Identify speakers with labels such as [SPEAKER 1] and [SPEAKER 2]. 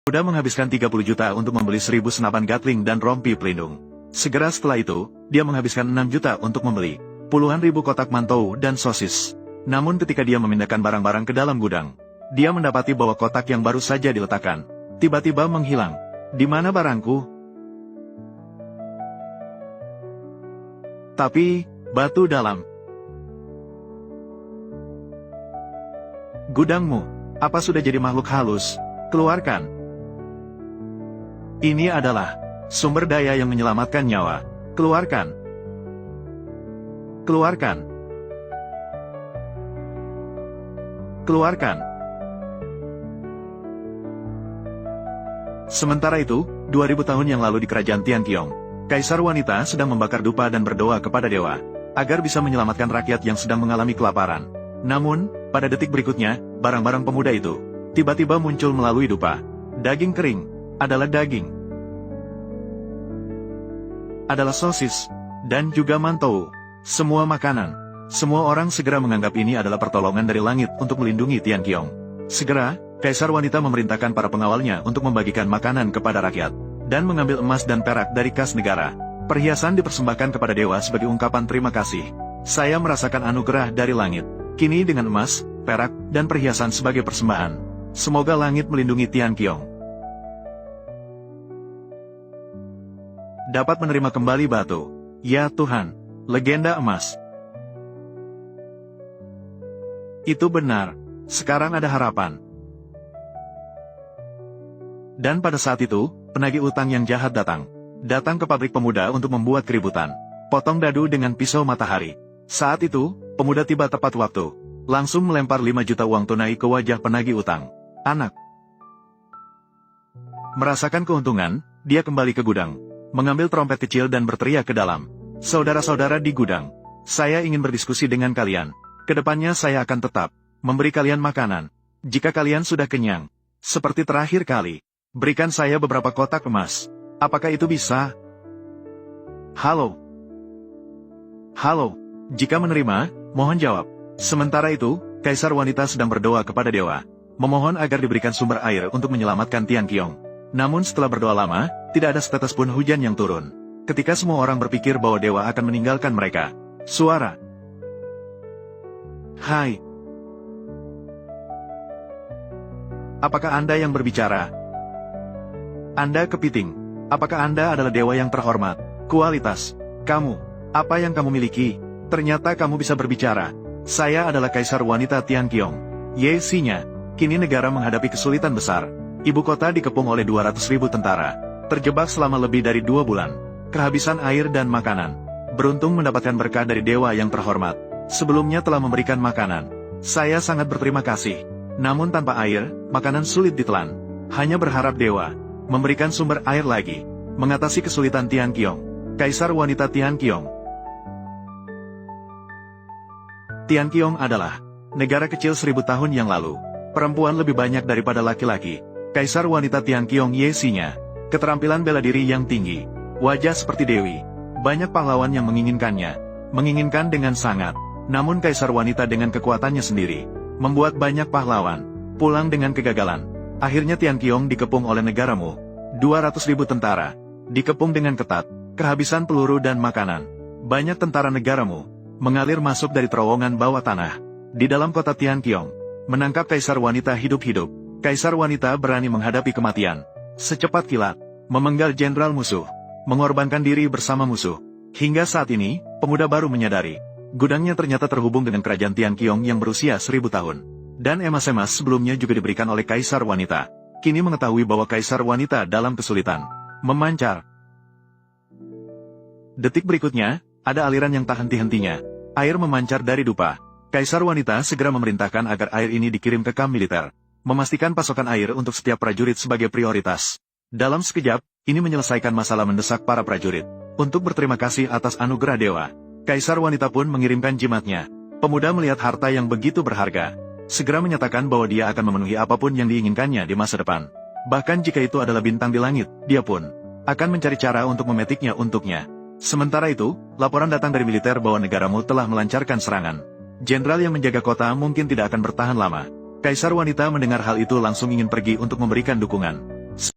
[SPEAKER 1] Pemuda menghabiskan 30 juta untuk membeli 1000 senapan Gatling dan rompi pelindung. Segera setelah itu, dia menghabiskan 6 juta untuk membeli puluhan ribu kotak mantou dan sosis. Namun ketika dia memindahkan barang-barang ke dalam gudang, dia mendapati bahwa kotak yang baru saja diletakkan tiba-tiba menghilang. Di mana barangku? Tapi, batu dalam gudangmu, apa sudah jadi makhluk halus? Keluarkan. Ini adalah sumber daya yang menyelamatkan nyawa. Keluarkan. Keluarkan. Keluarkan. Sementara itu, 2000 tahun yang lalu di kerajaan Tianqiong, kaisar wanita sedang membakar dupa dan berdoa kepada dewa, agar bisa menyelamatkan rakyat yang sedang mengalami kelaparan. Namun, pada detik berikutnya, barang-barang pemuda itu tiba-tiba muncul melalui dupa. Daging kering adalah daging, adalah sosis, dan juga mantou. Semua makanan. Semua orang segera menganggap ini adalah pertolongan dari langit untuk melindungi Tianqiong. Segera, kaisar wanita memerintahkan para pengawalnya untuk membagikan makanan kepada rakyat, dan mengambil emas dan perak dari kas negara. Perhiasan dipersembahkan kepada dewa sebagai ungkapan terima kasih. Saya merasakan anugerah dari langit. Kini dengan emas, perak, dan perhiasan sebagai persembahan. Semoga langit melindungi Tianqiong. Dapat menerima kembali batu. Ya Tuhan, legenda emas. Itu benar. Sekarang ada harapan. Dan pada saat itu, penagih utang yang jahat datang. Datang ke pabrik pemuda untuk membuat keributan. Potong dadu dengan pisau matahari. Saat itu, pemuda tiba tepat waktu. Langsung melempar 5 juta uang tunai ke wajah penagih utang. Anak. Merasakan keuntungan, dia kembali ke gudang. Mengambil trompet kecil dan berteriak ke dalam. Saudara-saudara di gudang, saya ingin berdiskusi dengan kalian. Kedepannya saya akan tetap memberi kalian makanan. Jika kalian sudah kenyang, seperti terakhir kali, berikan saya beberapa kotak emas. Apakah itu bisa? Halo? Halo? Jika menerima, mohon jawab. Sementara itu, kaisar wanita sedang berdoa kepada dewa, memohon agar diberikan sumber air untuk menyelamatkan Tianqiong. Namun setelah berdoa lama, tidak ada setetes pun hujan yang turun. Ketika semua orang berpikir bahwa dewa akan meninggalkan mereka, suara. Hai. Apakah Anda yang berbicara? Anda kepiting. Apakah Anda adalah dewa yang terhormat? Kualitas. Kamu. Apa yang kamu miliki? Ternyata kamu bisa berbicara. Saya adalah kaisar wanita Tianqiong. Ye-nya. Kini negara menghadapi kesulitan besar. Ibu kota dikepung oleh 200.000 tentara. Terjebak selama lebih dari 2 bulan. Kehabisan air dan makanan. Beruntung mendapatkan berkah dari dewa yang terhormat. Sebelumnya telah memberikan makanan. Saya sangat berterima kasih. Namun tanpa air, makanan sulit ditelan. Hanya berharap dewa memberikan sumber air lagi. Mengatasi kesulitan Tianqiong. Kaisar wanita Tianqiong. Tianqiong adalah negara kecil 1000 tahun yang lalu. Perempuan lebih banyak daripada laki-laki. Kaisar wanita Tianqiong Ye-nya. Keterampilan bela diri yang tinggi. Wajah seperti dewi. Banyak pahlawan yang menginginkannya. Menginginkan dengan sangat. Namun kaisar wanita dengan kekuatannya sendiri membuat banyak pahlawan pulang dengan kegagalan. Akhirnya Tianqiong dikepung oleh negaramu. 200.000 tentara dikepung dengan ketat, kehabisan peluru dan makanan. Banyak tentara negaramu mengalir masuk dari terowongan bawah tanah di dalam kota Tianqiong, menangkap kaisar wanita hidup-hidup. Kaisar wanita berani menghadapi kematian. Secepat kilat, memenggal jenderal musuh, mengorbankan diri bersama musuh. Hingga saat ini, pemuda baru menyadari, gudangnya ternyata terhubung dengan kerajaan Tianqiong yang berusia 1000 tahun. Dan emas-emas sebelumnya juga diberikan oleh kaisar wanita. Kini mengetahui bahwa kaisar wanita dalam kesulitan. Memancar. Detik berikutnya, ada aliran yang tak henti-hentinya. Air memancar dari dupa. Kaisar wanita segera memerintahkan agar air ini dikirim ke kamp militer. Memastikan pasokan air untuk setiap prajurit sebagai prioritas. Dalam sekejap, ini menyelesaikan masalah mendesak para prajurit. Untuk berterima kasih atas anugerah dewa, kaisar wanita pun mengirimkan jimatnya. Pemuda melihat harta yang begitu berharga, segera menyatakan bahwa dia akan memenuhi apapun yang diinginkannya di masa depan. Bahkan jika itu adalah bintang di langit, dia pun akan mencari cara untuk memetiknya untuknya. Sementara itu, laporan datang dari militer bahwa negaramu telah melancarkan serangan. Jenderal yang menjaga kota mungkin tidak akan bertahan lama. Kaisar wanita mendengar hal itu langsung ingin pergi untuk memberikan dukungan.